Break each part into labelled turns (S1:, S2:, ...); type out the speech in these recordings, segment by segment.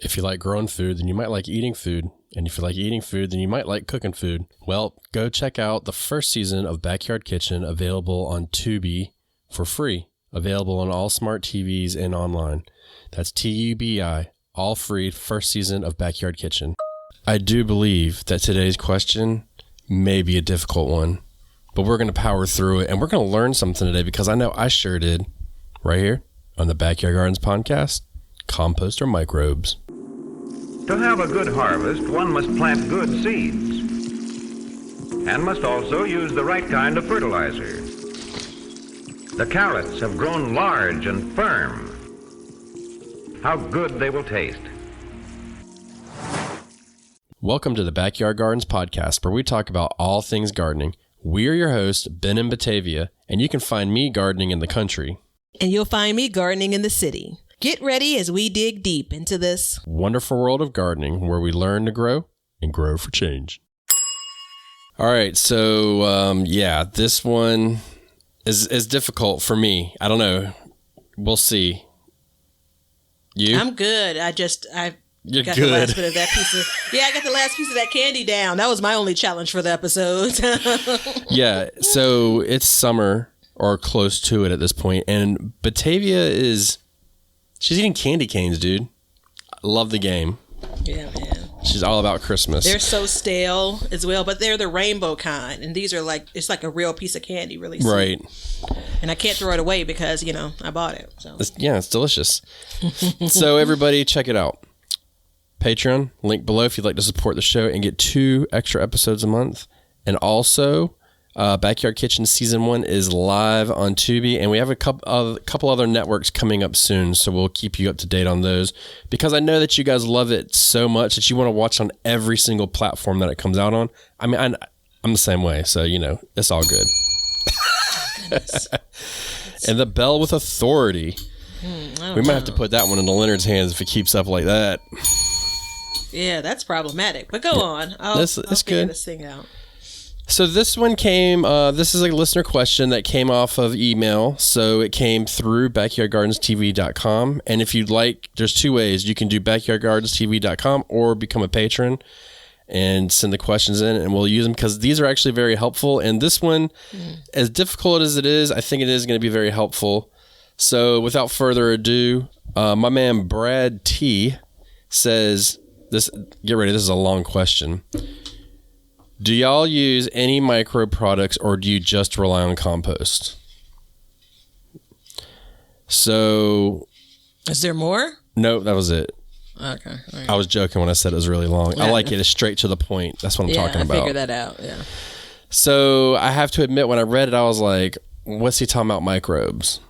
S1: If you like growing food, then you might like eating food. And if you like eating food, then you might like cooking food. Well, go check out the first season of Backyard Kitchen, available on Tubi for free. Available on all smart TVs and online. That's TUBI, all free, first season of Backyard Kitchen. I do believe that today's question may be a difficult one, but we're going to power through it, and we're going to learn something today, because I know I sure did, right here on the Backyard Gardens podcast, compost or microbes.
S2: To have a good harvest, one must plant good seeds and must also use the right kind of fertilizer. The carrots have grown large and firm. How good they will taste.
S1: Welcome to the Backyard Gardens podcast, where we talk about all things gardening. We are your hosts, Ben in Batavia, and you can find me gardening in the country.
S3: And you'll find me gardening in the city. Get ready as we dig deep into this
S1: wonderful world of gardening, where we learn to grow and grow for change. All right, so this one is difficult for me. I don't know. We'll see. You?
S3: I'm good.
S1: You're
S3: got
S1: good.
S3: The last bit of that piece of, I got the last piece of that candy down. That was my only challenge for the episode.
S1: Yeah, so it's summer or close to it at this point, and Batavia she's eating candy canes, dude. I love the game.
S3: Yeah, man.
S1: She's all about Christmas.
S3: They're so stale as well, but they're the rainbow kind, and these are it's like a real piece of candy, really sweet.
S1: Right.
S3: And I can't throw it away because, I bought it. So.
S1: It's delicious. So everybody, check it out. Patreon, link below if you'd like to support the show and get 2 extra episodes a month. And also, Backyard Kitchen Season 1 is live on Tubi, and we have a couple other networks coming up soon, so we'll keep you up to date on those, because I know that you guys love it so much that you want to watch on every single platform that it comes out on. I mean, I'm the same way, so, it's all good. And the bell with authority. We might have to put that one into Leonard's hands if it keeps up like that.
S3: Yeah, that's problematic. But go on. I'll figure
S1: good.
S3: This thing out.
S1: So this one came, this is a listener question that came off of email. So it came through backyardgardenstv.com. And if you'd like, there's 2 ways. You can do backyardgardenstv.com or become a patron and send the questions in, and we'll use them, because these are actually very helpful. And this one, as difficult as it is, I think it is going to be very helpful. So without further ado, my man Brad T says, get ready, this is a long question. Do y'all use any microbe products, or do you just rely on compost? So...
S3: Is there more?
S1: No, that was it.
S3: Okay. Right.
S1: I was joking when I said it was really long. Yeah. I like it. It's straight to the point. That's what I'm talking about.
S3: I figured that out, yeah.
S1: So I have to admit, when I read it, I was like, what's he talking about, microbes?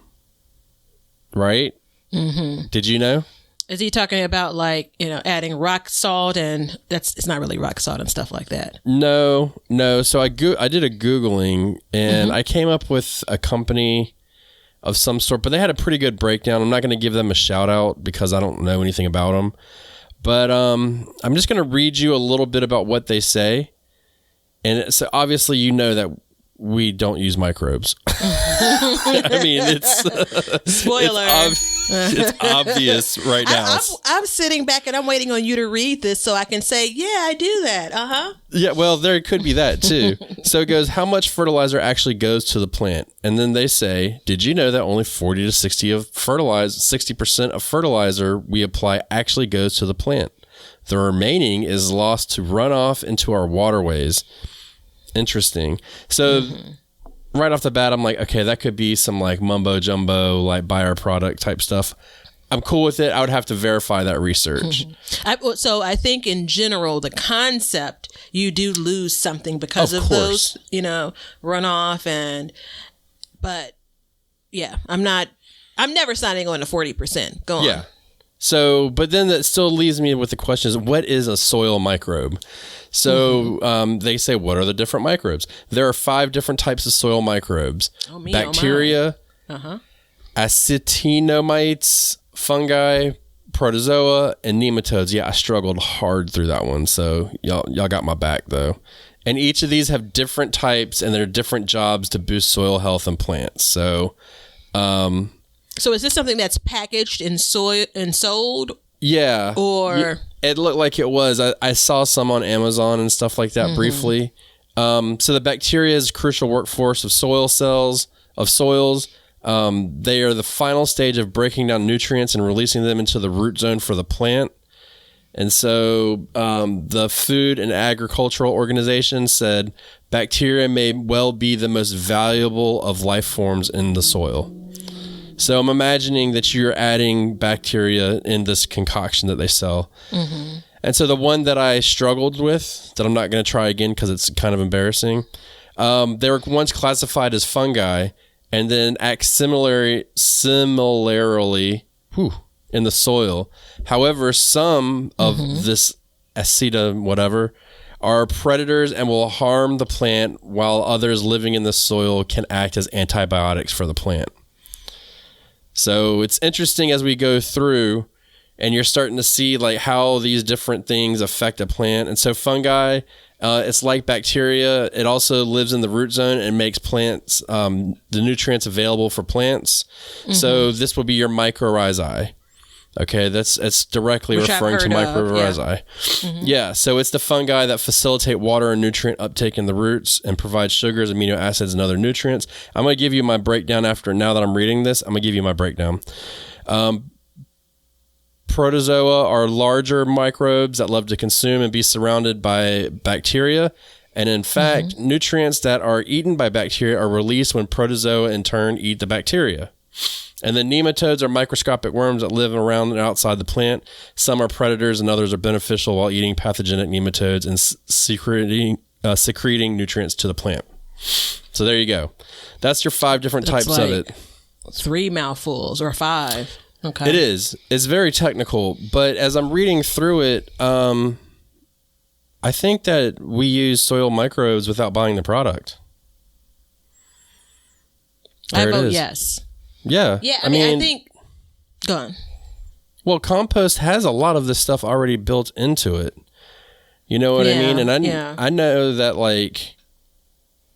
S1: Right? Mm-hmm. Did you know?
S3: Is he talking about adding rock salt, and it's not really rock salt and stuff like that?
S1: No. So I did a Googling, and I came up with a company of some sort, but they had a pretty good breakdown. I'm not going to give them a shout out because I don't know anything about them, but I'm just going to read you a little bit about what they say. And so obviously that we don't use microbes. I mean, it's
S3: spoiler.
S1: It's obvious right now.
S3: I'm sitting back and I'm waiting on you to read this so I can say, yeah, I do that.
S1: Yeah, well, there could be that too. So it goes, how much fertilizer actually goes to the plant? And then they say, did you know that only 40 to 60% of fertilizer we apply actually goes to the plant? The remaining is lost to runoff into our waterways. Interesting. So right off the bat, I'm like, okay, that could be some mumbo jumbo, buy our product type stuff. I'm cool with it. I would have to verify that research.
S3: So I think in general, the concept, you do lose something because of those, runoff but yeah, I'm never signing on to 40%. Go on.
S1: Yeah. So, but then that still leaves me with the question is, what is a soil microbe? So they say, what are the different microbes? There are 5 different types of soil microbes. Bacteria, acetinomyces, fungi, protozoa, and nematodes. Yeah, I struggled hard through that one. So y'all got my back though. And each of these have different types, and there are different jobs to boost soil health in plants. So
S3: is this something that's packaged and sold,
S1: Yeah.
S3: Or
S1: it looked like it was. I saw some on Amazon and stuff like that briefly. So the bacteria is a crucial workforce of soils. They are the final stage of breaking down nutrients and releasing them into the root zone for the plant. And so the Food and Agricultural Organization said bacteria may well be the most valuable of life forms in the soil. So I'm imagining that you're adding bacteria in this concoction that they sell. And so the one that I struggled with, that I'm not going to try again because it's kind of embarrassing, they were once classified as fungi and then act similarly in the soil. However, some of this aceta whatever are predators and will harm the plant, while others living in the soil can act as antibiotics for the plant. So it's interesting as we go through and you're starting to see like how these different things affect a plant. And so fungi, it's like bacteria. It also lives in the root zone and makes plants, the nutrients available for plants. So this will be your mycorrhizae. Okay, it's directly referring to mycorrhizae. Yeah, so it's the fungi that facilitate water and nutrient uptake in the roots and provide sugars, amino acids, and other nutrients. I'm going to give you my breakdown now that I'm reading this. I'm going to give you my breakdown. Protozoa are larger microbes that love to consume and be surrounded by bacteria. And in fact, nutrients that are eaten by bacteria are released when protozoa in turn eat the bacteria. And then nematodes are microscopic worms that live around and outside the plant. Some are predators and others are beneficial while eating pathogenic nematodes and secreting nutrients to the plant. So there you go. That's your 5 different types of it.
S3: 3 mouthfuls or 5. Okay.
S1: It is. It's very technical, but as I'm reading through it, I think that we use soil microbes without buying the product.
S3: I vote yes.
S1: Yeah.
S3: Yeah, I mean, I think... Go on.
S1: Well, compost has a lot of this stuff already built into it. You know what I mean? And I know that, like,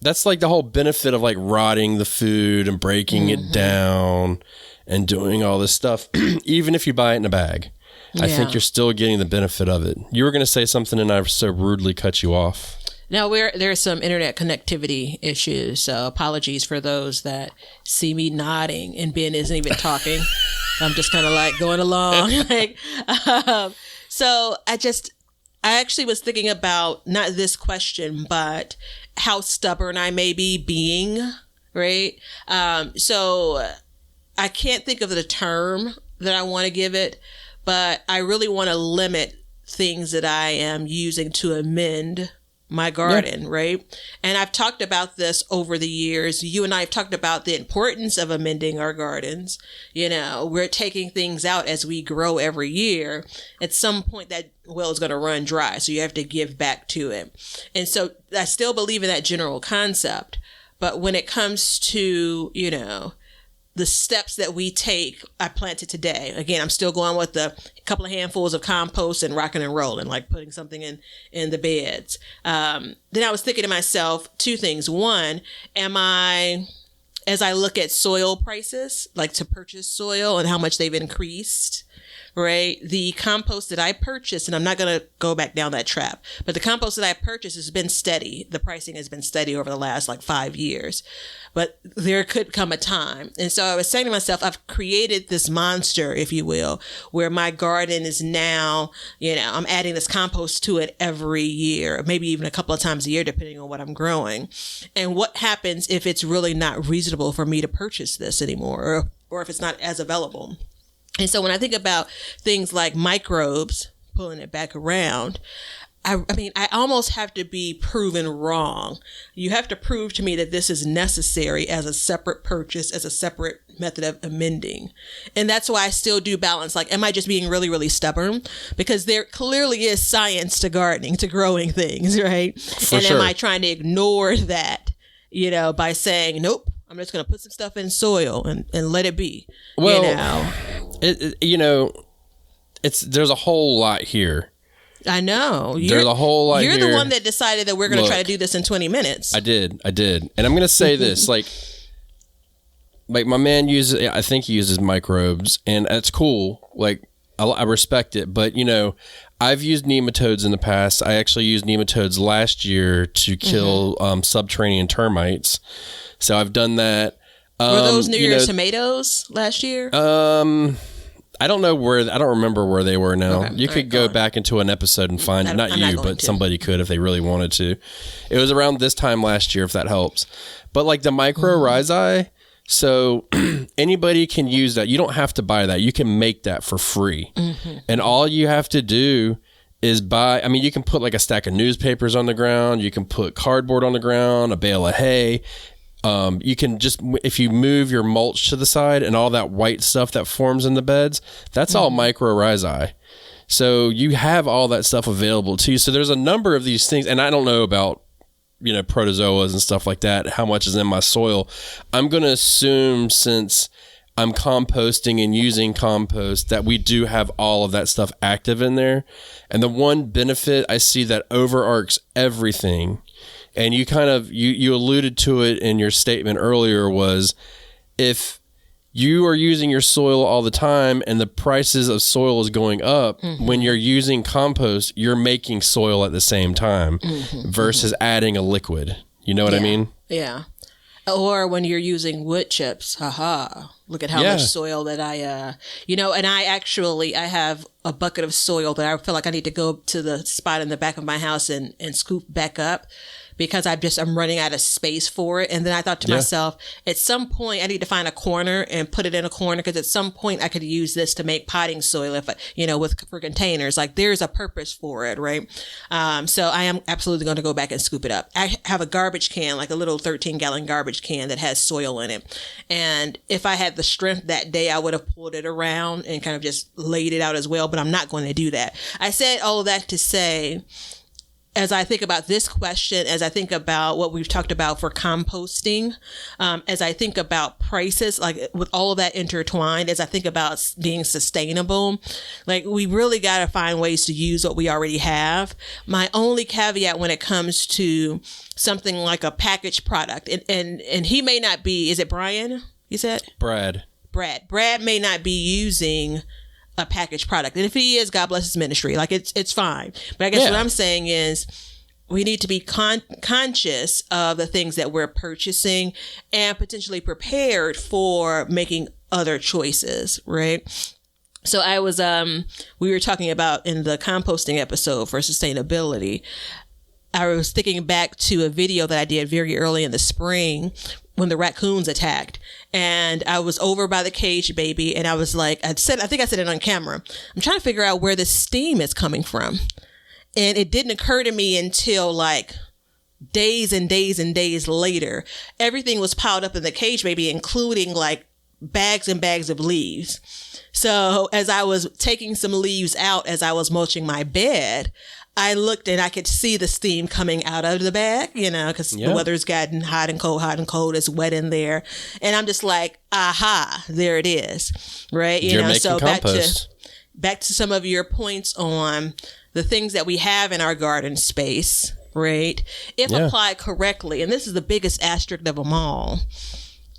S1: that's like the whole benefit of, like, rotting the food and breaking it down and doing all this stuff. Even if you buy it in a bag, I think you're still getting the benefit of it. You were going to say something and I so rudely cut you off.
S3: Now, there's some internet connectivity issues, so apologies for those that see me nodding and Ben isn't even talking. I'm just kind of like going along. So I actually was thinking about not this question, but how stubborn I may be being, right? So I can't think of the term that I want to give it, but I really want to limit things that I am using to amend my garden, right? And I've talked about this over the years. You and I have talked about the importance of amending our gardens. You know, we're taking things out as we grow every year. At some point, that well is going to run dry, so you have to give back to it. And so I still believe in that general concept. But when it comes to, you know, the steps that we take, I planted today. Again, I'm still going with the couple of handfuls of compost and rocking and rolling, like putting something in the beds. Then I was thinking to myself, 2 things. One, as I look at soil prices, like to purchase soil and how much they've increased, right? The compost that I purchased, and I'm not going to go back down that trap, but the compost that I purchased has been steady. The pricing has been steady over the last 5 years. But there could come a time. And so I was saying to myself, I've created this monster, if you will, where my garden is now, you know, I'm adding this compost to it every year, maybe even a couple of times a year, depending on what I'm growing. And what happens if it's really not reasonable for me to purchase this anymore, or if it's not as available? And so when I think about things like microbes, pulling it back around, I mean, I almost have to be proven wrong. You have to prove to me that this is necessary as a separate purchase, as a separate method of amending. And that's why I still do balance. Like, am I just being really, really stubborn? Because there clearly is science to gardening, to growing things, right? Am I trying to ignore that, you know, by saying, nope, I'm just going to put some stuff in soil and let it be,
S1: well,
S3: you know?
S1: There's a whole lot here.
S3: I know.
S1: There's a whole lot
S3: You're
S1: here.
S3: the one that decided that we're going to try to do this in 20 minutes.
S1: I did. And I'm going to say this, like my man I think he uses microbes, and it's cool. Like, I respect it, but I've used nematodes in the past. I actually used nematodes last year to kill subterranean termites. So I've done that.
S3: Were those near your tomatoes last year?
S1: I don't remember where they were now. Okay. You could go back into an episode and find it. Not you, but somebody could if they really wanted to. It was around this time last year, if that helps. But like the mycorrhizae, so anybody can use that. You don't have to buy that. You can make that for free. And all you have to do is buy, you can put like a stack of newspapers on the ground. You can put cardboard on the ground, a bale of hay. You can just, if you move your mulch to the side and all that white stuff that forms in the beds, that's all mycorrhizae. So you have all that stuff available to you. So there's a number of these things, and I don't know about, protozoas and stuff like that, how much is in my soil. I'm going to assume, since I'm composting and using compost, that we do have all of that stuff active in there. And the one benefit I see that overarches everything, and you kind of, you alluded to it in your statement earlier, was if you are using your soil all the time and the prices of soil is going up, when you're using compost, you're making soil at the same time versus adding a liquid. You know what I mean?
S3: Yeah. Or when you're using wood chips, look at how much soil that I, and I have a bucket of soil that I feel like I need to go to the spot in the back of my house and scoop back up, because I'm running out of space for it. And then I thought to myself, at some point I need to find a corner and put it in a corner, because at some point I could use this to make potting soil for containers. Like, there's a purpose for it, right? So I am absolutely going to go back and scoop it up. I have a garbage can, like a little 13-gallon garbage can that has soil in it. And if I had the strength that day, I would have pulled it around and kind of just laid it out as well, but I'm not going to do that. I said all of that to say, as I think about this question, as I think about what we've talked about for composting, as I think about prices, like with all of that intertwined, as I think about being sustainable, like we really got to find ways to use what we already have. My only caveat when it comes to something like a packaged product, and he may not be, is it Brian? You said? Brad may not be using a packaged product. And if he is, God bless his ministry. Like, it's fine. But I guess what I'm saying is we need to be conscious of the things that we're purchasing and potentially prepared for making other choices, right? So I was, we were talking about in the composting episode for sustainability, I was thinking back to a video that I did very early in the spring when the raccoons attacked, and I was over by the cage baby, and I was like, I think I said it on camera, I'm trying to figure out where the steam is coming from. And it didn't occur to me until like days and days and days later. Everything was piled up in the cage baby, including like bags and bags of leaves. So as I was taking some leaves out, as I was mulching my bed, I looked and I could see the steam coming out of the bag, because the weather's gotten hot and cold. It's wet in there. And I'm just like, aha, there it is. Right.
S1: You're making so compost.
S3: Back to some of your points on the things that we have in our garden space, right? If applied correctly, and this is the biggest asterisk of them all,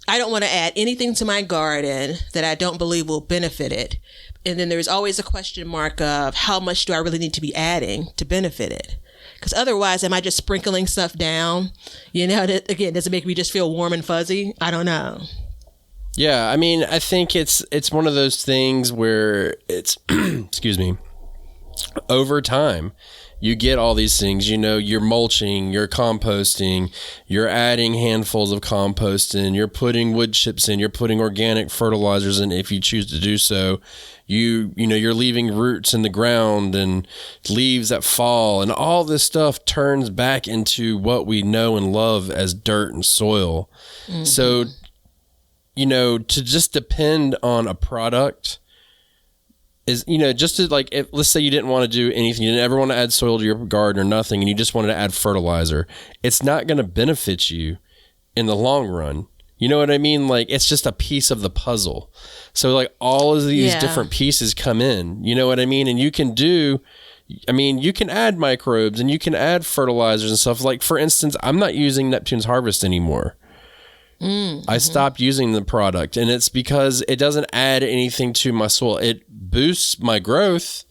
S3: I don't want to add anything to my garden that I don't believe will benefit it. And then there's always a question mark of how much do I really need to be adding to benefit it? Because otherwise, am I just sprinkling stuff down? That, again, does it make me just feel warm and fuzzy? I don't know.
S1: Yeah, I think it's one of those things where it's, excuse me, over time, you get all these things, you're mulching, you're composting, you're adding handfuls of compost in, you're putting wood chips in, you're putting organic fertilizers in if you choose to do so. You're leaving roots in the ground and leaves that fall, and all this stuff turns back into what we know and love as dirt and soil. Mm-hmm. So, to just depend on a product is, just to let's say you didn't want to do anything, you didn't ever want to add soil to your garden or nothing, and you just wanted to add fertilizer, it's not going to benefit you in the long run. You know what I mean? Like, it's just a piece of the puzzle. So all of these different pieces come in, you know what I mean? And you can you can add microbes and you can add fertilizers and stuff. Like, for instance, I'm not using Neptune's Harvest anymore. I stopped using the product, and it's because it doesn't add anything to my soil. It boosts my growth,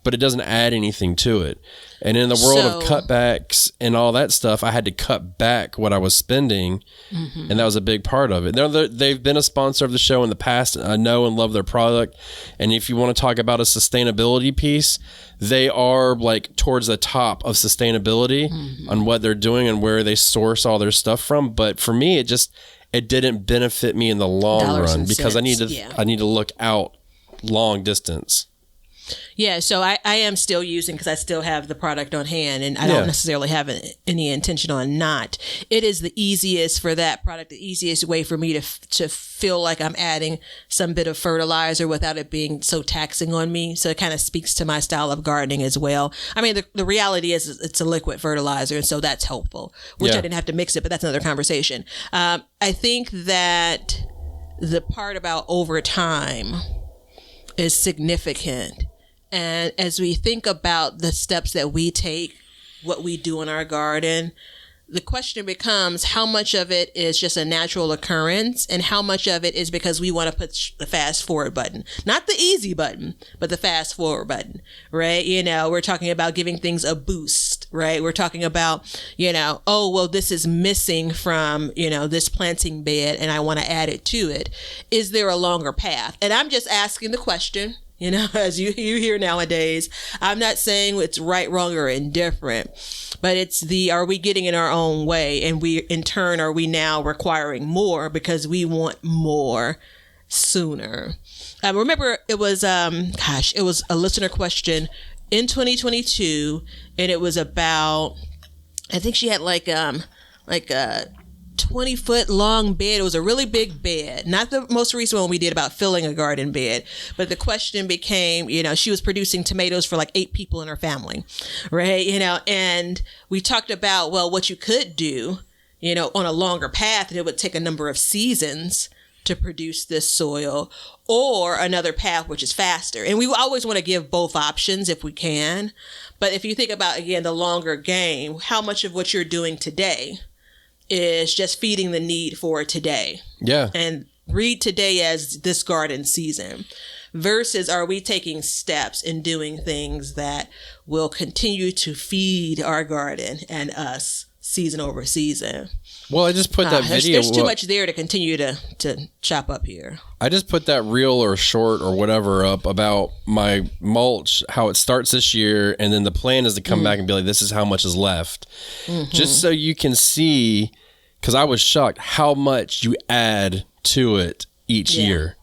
S1: but it doesn't add anything to it. And in the world of cutbacks and all that stuff, I had to cut back what I was spending, and that was a big part of it. They've been a sponsor of the show in the past. I know and love their product. And if you want to talk about a sustainability piece, they are like towards the top of sustainability on what they're doing and where they source all their stuff from. But for me, it didn't benefit me in the long run because I need to look out long distance.
S3: Yeah, so I am still using, because I still have the product on hand, and I don't necessarily have any intention on not. It is the easiest for that product, the easiest way for me to feel like I'm adding some bit of fertilizer without it being so taxing on me. So it kind of speaks to my style of gardening as well. I mean, the reality is it's a liquid fertilizer, and so that's helpful, which I didn't have to mix it, but that's another conversation. I think that the part about over time is significant. And as we think about the steps that we take, what we do in our garden, the question becomes how much of it is just a natural occurrence and how much of it is because we want to put the fast forward button, not the easy button, but the fast forward button, right? We're talking about giving things a boost, right? We're talking about, oh, well, this is missing from, this planting bed and I want to add it to it. Is there a longer path? And I'm just asking the question. As you hear nowadays, I'm not saying it's right, wrong, or indifferent, but it's are we getting in our own way? And in turn, are we now requiring more because we want more sooner? Remember, it was a listener question in 2022, and it was about, I think she had like a 20-foot long bed. It was a really big bed, not the most recent one we did about filling a garden bed, but the question became, she was producing tomatoes for like 8 people in her family, right? And we talked about, well, what you could do, on a longer path, and it would take a number of seasons to produce this soil, or another path which is faster. And we always want to give both options if we can. But if you think about, again, the longer game, how much of what you're doing today is just feeding the need for today. Yeah. And read today as this garden season versus are we taking steps and doing things that will continue to feed our garden and us season over season.
S1: Well, I just put that video.
S3: There's too much there to continue to chop up here.
S1: I just put that reel or short or whatever up about my mulch, how it starts this year, and then the plan is to come back and be like, this is how much is left. Just so you can see, because I was shocked how much you add to it each year.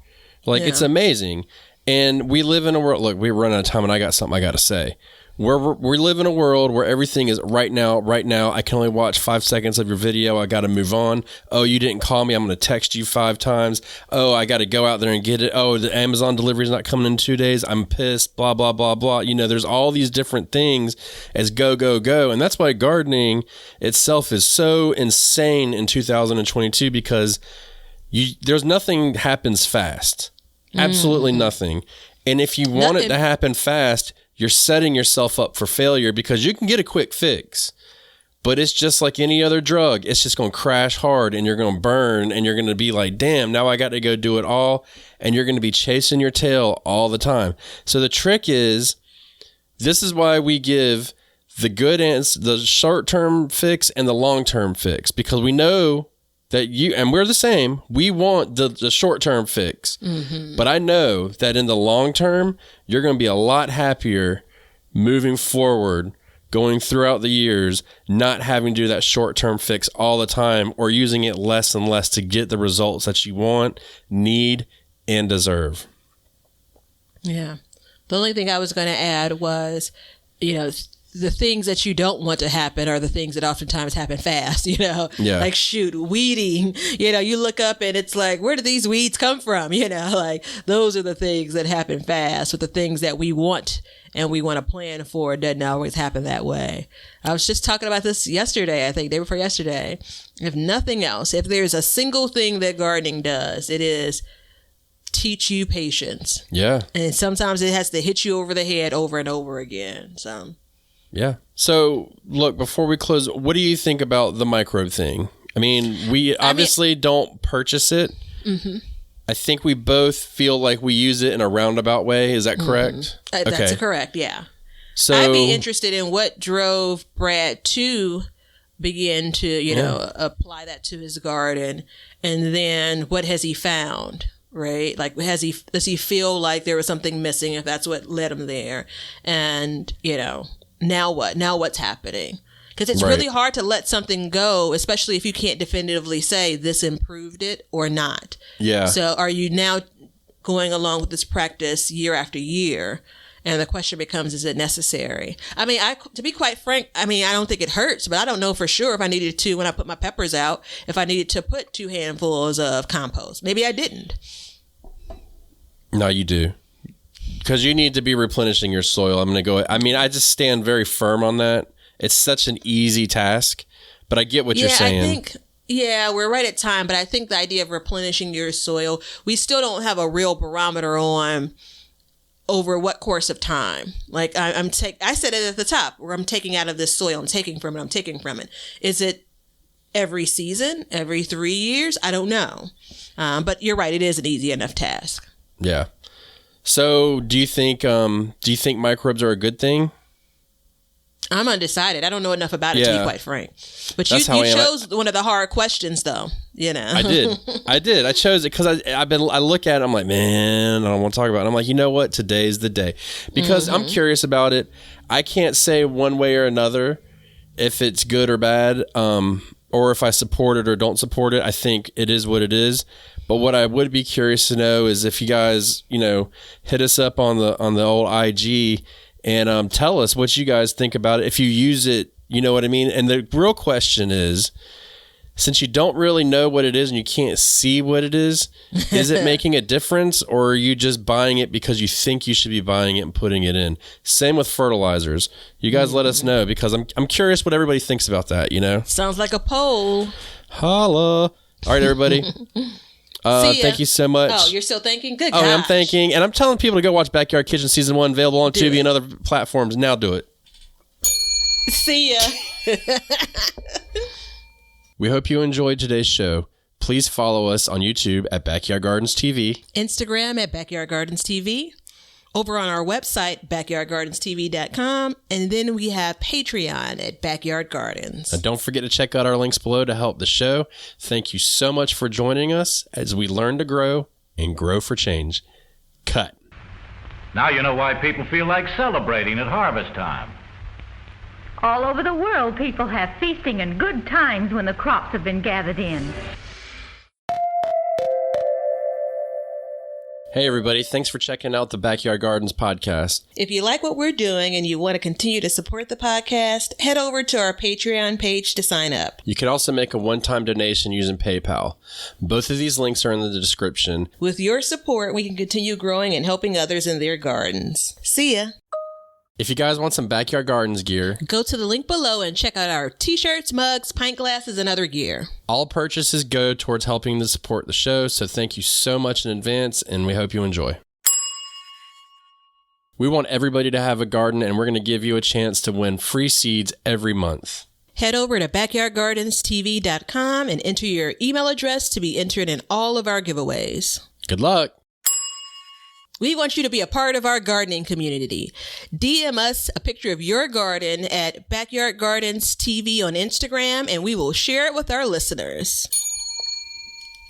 S1: Like, it's amazing. And we live in a world, look, we're running out of time, and I got something I got to say. We live in a world where everything is right now. I can only watch 5 seconds of your video. I got to move on. Oh, you didn't call me. I'm going to text you 5 times. Oh, I got to go out there and get it. Oh, the Amazon delivery is not coming in 2 days. I'm pissed, blah, blah, blah, blah. There's all these different things as go, go, go. And that's why gardening itself is so insane in 2022 because there's nothing happens fast. Absolutely nothing. And if you want it to happen fast, you're setting yourself up for failure because you can get a quick fix, but it's just like any other drug. It's just going to crash hard and you're going to burn and you're going to be like, damn, now I got to go do it all. And you're going to be chasing your tail all the time. So the trick is, this is why we give the good answer, the short-term fix and the long-term fix, because we know that and we're the same. We want the short-term fix. But I know that in the long term, you're going to be a lot happier moving forward, going throughout the years, not having to do that short-term fix all the time or using it less and less to get the results that you want, need, and deserve. Yeah.
S3: The only thing I was going to add was, the things that you don't want to happen are the things that oftentimes happen fast, like weeding, you look up and it's like, where do these weeds come from? Like those are the things that happen fast, but the things that we want and we want to plan for doesn't always happen that way. I was just talking about this yesterday, I think day before yesterday. If nothing else, if there's a single thing that gardening does, it is teach you patience. Yeah. And sometimes it has to hit you over the head over and over again. Yeah.
S1: So, look, before we close, what do you think about the microbe thing? I mean, we obviously don't purchase it. Mm-hmm. I think we both feel like we use it in a roundabout way. Is that correct?
S3: That's correct, yeah.
S1: So
S3: I'd be interested in what drove Brad to begin to, apply that to his garden. And then what has he found, right? Like, does he feel like there was something missing, if that's what led him there? And, now what? Now what's happening? Because it's really hard to let something go, especially if you can't definitively say this improved it or not.
S1: Yeah.
S3: So are you now going along with this practice year after year? And the question becomes, is it necessary? I mean, to be quite frank, I don't think it hurts, but I don't know for sure if I needed to, when I put my peppers out, if I needed to put 2 handfuls of compost. Maybe I didn't.
S1: No, you do. Because you need to be replenishing your soil. I just stand very firm on that. It's such an easy task, but I get what you're saying.
S3: I think, we're right at time, but I think the idea of replenishing your soil, we still don't have a real barometer on over what course of time. Like I said it at the top, where I'm taking out of this soil, I'm taking from it. Is it every season, every 3 years? I don't know. But you're right, it is an easy enough task.
S1: Yeah. So do you think microbes are a good thing?
S3: I'm undecided. I don't know enough about it to be quite frank. But you chose one of the hard questions, though. I did. I chose it because I look at it. I'm like, man, I don't want to talk about it. I'm like, you know what? Today's the day, because I'm curious about it. I can't say one way or another if it's good or bad, or if I support it or don't support it. I think it is what it is. But what I would be curious to know is if you guys, hit us up on the old IG. And tell us what you guys think about it. If you use it, you know what I mean? And the real question is, since you don't really know what it is and you can't see what it is it making a difference, or are you just buying it because you think you should be buying it and putting it in? Same with fertilizers. You guys let us know, because I'm curious what everybody thinks about that, Sounds like a poll.
S1: Holla. All right, everybody. Thank you so much.
S3: Oh, you're still thinking? Good.
S1: Oh, I'm thinking. And I'm telling people to go watch Backyard Kitchen Season 1, available on Tubi and other platforms. Now do it.
S3: See ya.
S1: We hope you enjoyed today's show. Please follow us on YouTube at Backyard Gardens TV.
S3: Instagram at Backyard Gardens TV. Over on our website, backyardgardenstv.com. And then we have Patreon at Backyard Gardens.
S1: And don't forget to check out our links below to help the show. Thank you so much for joining us as we learn to grow and grow for change. Cut.
S2: Now you know why people feel like celebrating at harvest time.
S4: All over the world, people have feasting and good times when the crops have been gathered in.
S1: Hey, everybody. Thanks for checking out the Backyard Gardens podcast.
S3: If you like what we're doing and you want to continue to support the podcast, head over to our Patreon page to sign up.
S1: You can also make a one-time donation using PayPal. Both of these links are in the description.
S3: With your support, we can continue growing and helping others in their gardens. See ya.
S1: If you guys want some Backyard Gardens gear,
S3: go to the link below and check out our t-shirts, mugs, pint glasses, and other gear.
S1: All purchases go towards helping to support the show, so thank you so much in advance, and we hope you enjoy. We want everybody to have a garden, and we're going to give you a chance to win free seeds every month.
S3: Head over to backyardgardenstv.com and enter your email address to be entered in all of our giveaways.
S1: Good luck.
S3: We want you to be a part of our gardening community. DM us a picture of your garden at Backyard Gardens TV on Instagram, and we will share it with our listeners.